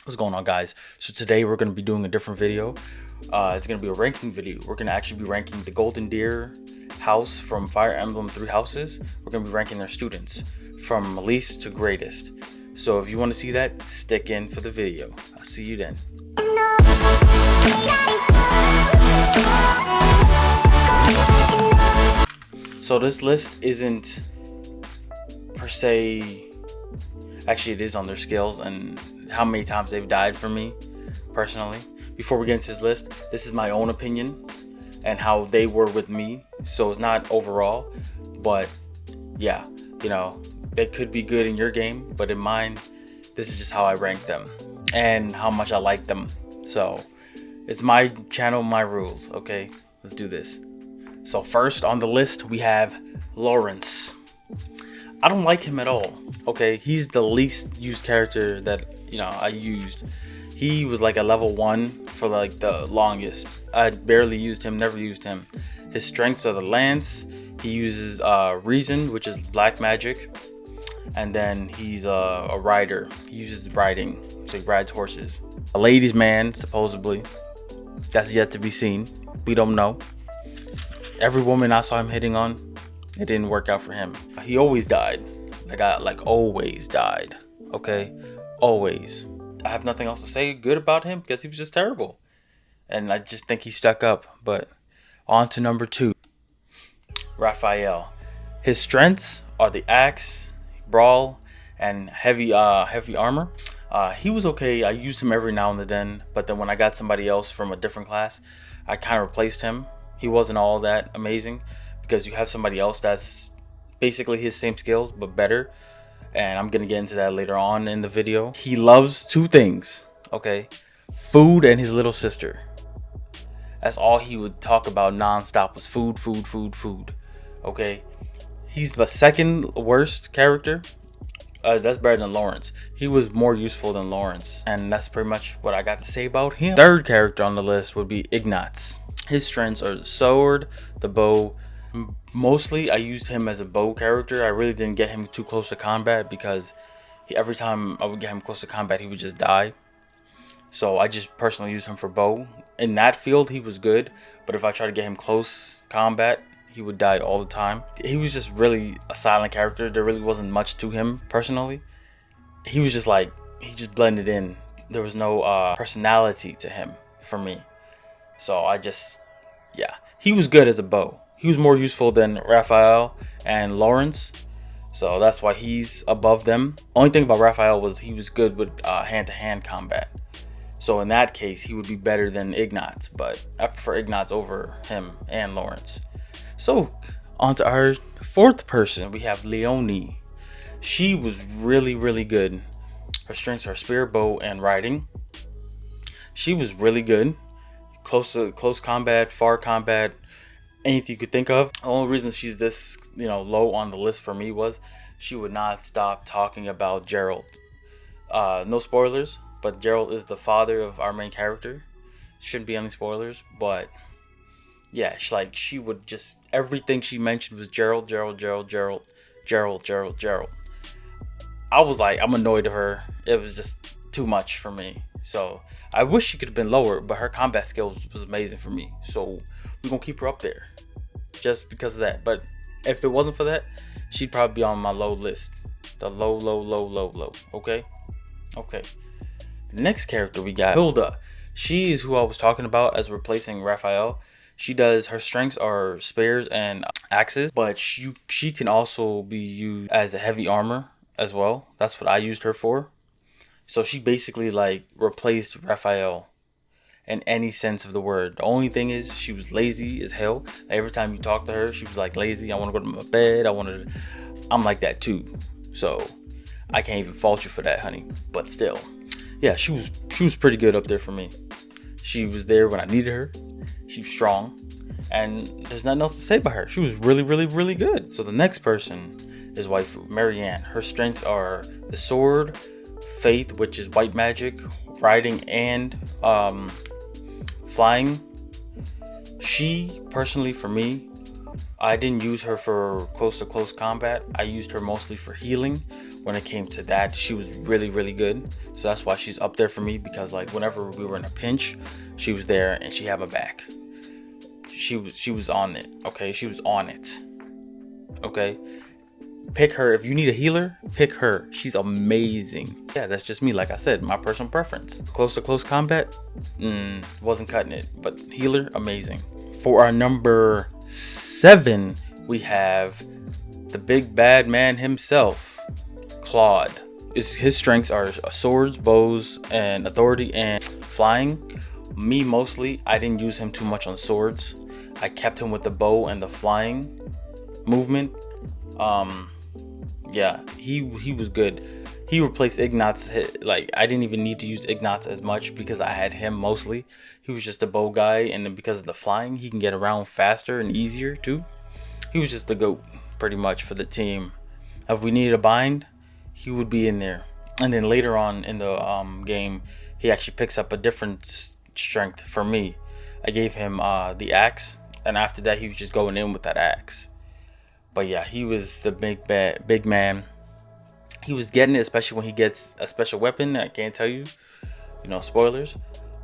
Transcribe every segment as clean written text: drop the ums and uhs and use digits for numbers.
What's going on, guys? So today we're going to be doing a different video. It's going to be a ranking video. We're going to actually be ranking the Golden Deer house from Fire Emblem Three Houses. We're going to be ranking their students from least to greatest. So if you want to see that, stick in for the video. I'll see you then. So this list isn't per se, actually it is on their skills and how many times they've died for me personally. Before we get into this list, this is my own opinion and how they were with me, so it's not overall, but yeah, you know, they could be good in your game, but in mine, this is just how I rank them and how much I like them. So it's my channel, my rules. Okay, let's do this. So first on the list we have Lawrence. I don't like him at all. Okay, he's the least used character that, you know, I used. He was like a level 1 for like the longest. I barely used him, never used him. His strengths are the lance. He uses reason, which is black magic, and then he's a rider. He uses riding, so he rides horses. A ladies' man, supposedly. That's yet to be seen. We don't know. Every woman I saw him hitting on, it didn't work out for him. He always died. Like always died. Okay, always. I have nothing else to say good about him because he was just terrible, and I just think he stuck up. But on to number 2, Raphael. His strengths are the axe, brawl, and heavy armor. He was okay. I used him every now and then, but then when I got somebody else from a different class, I kind of replaced him. He wasn't all that amazing because you have somebody else that's basically his same skills but better, and I'm gonna get into that later on in the video. He loves 2 things, okay? Food and his little sister. That's all he would talk about non-stop was food, food, food, food. Okay, he's the second worst character. That's better than Lawrence. He was more useful than Lawrence, and that's pretty much what I got to say about him. Third character on the list would be Ignatz. His strengths are the sword, the bow. Mostly I used him as a bow character. I really didn't get him too close to combat because every time I would get him close to combat, he would just die. So I just personally used him for bow. In that field, he was good, but if I try to get him close combat, he would die all the time. He was just really a silent character. There really wasn't much to him personally. He was just like, he just blended in. There was no personality to him for me. So I just, yeah, he was good as a bow. He was more useful than Raphael and Lawrence, so that's why he's above them. Only thing about Raphael was he was good with hand-to-hand combat. So in that case, he would be better than Ignatz, but I prefer Ignatz over him and Lawrence. So on to our 4th person, we have Leonie. She was really, really good. Her strengths are spear, bow, and riding. She was really good. Close combat, far combat, anything you could think of. The only reason she's this, you know, low on the list for me was she would not stop talking about Gerald. No spoilers, but Gerald is the father of our main character. Shouldn't be any spoilers, but yeah, she would just, everything she mentioned was Gerald, Gerald, Gerald, Gerald, Gerald, Gerald, Gerald. I was like, I'm annoyed at her. It was just too much for me. So I wish she could have been lower, but her combat skills was amazing for me. So we're gonna keep her up there just because of that. But if it wasn't for that, she'd probably be on my low list. The low. Okay. The next character we got, Hilda. She is who I was talking about as replacing Raphael. Her strengths are spears and axes, but she can also be used as a heavy armor as well. That's what I used her for. So she basically like replaced Raphael in any sense of the word. The only thing is she was lazy as hell. Like, every time you talk to her, she was like lazy. I want to go to my bed. I'm like that too. So I can't even fault you for that, honey. But still, yeah, she was pretty good up there for me. She was there when I needed her. She was strong, and there's nothing else to say about her. She was really, really, really good. So the next person is waifu, Marianne. Her strengths are the sword, faith, which is white magic, riding, and flying. She, personally for me, I didn't use her for close to close combat. I used her mostly for healing, when it came to that. She was really, really good. So that's why she's up there for me, because like whenever we were in a pinch, she was there and she had my back. She was on it. Okay, she was on it. Okay, pick her. If you need a healer, pick her. She's amazing. Yeah, that's just me. Like I said, my personal preference. Close to close combat, wasn't cutting it, but healer, amazing. For our number 7, we have the big bad man himself, Claude. His strengths are swords, bows, and authority and flying. Me mostly, I didn't use him too much on swords. I kept him with the bow and the flying movement. Yeah, he was good. He replaced Ignatz. Like, I didn't even need to use Ignatz as much because I had him mostly. He was just a bow guy, and then because of the flying, he can get around faster and easier too. He was just the GOAT pretty much for the team. If we needed a bind, he would be in there. And then later on in the game, he actually picks up a different strength for me. I gave him the axe, and after that he was just going in with that axe. But yeah, he was the big man. He was getting it, especially when he gets a special weapon. I can't tell you, spoilers,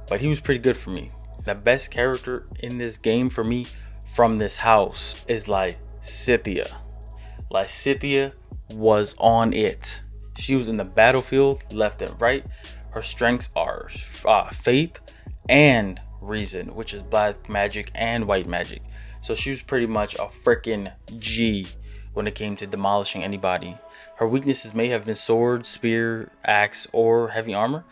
but he was pretty good for me. The best character in this game for me from this house is Lysithea. Lysithea was on it. She was in the battlefield left and right. Her strengths are faith and reason, which is black magic and white magic. So she was pretty much a freaking G when it came to demolishing anybody. Her weaknesses may have been sword, spear, axe, or heavy armor,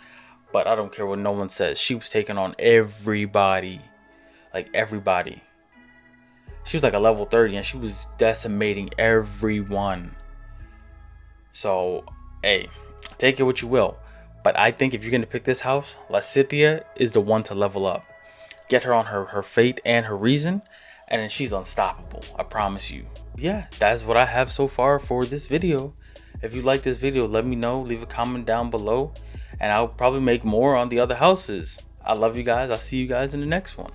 but I don't care what no one says. She was taking on everybody. Like everybody. She was like a level 30 and she was decimating everyone. So, hey, take it what you will. But I think if you're going to pick this house, Lysithea is the one to level up. Get her on her fate and her reason, and then she's unstoppable. I promise you. Yeah, that's what I have so far for this video. If you like this video, let me know. Leave a comment down below, and I'll probably make more on the other houses. I love you guys. I'll see you guys in the next one.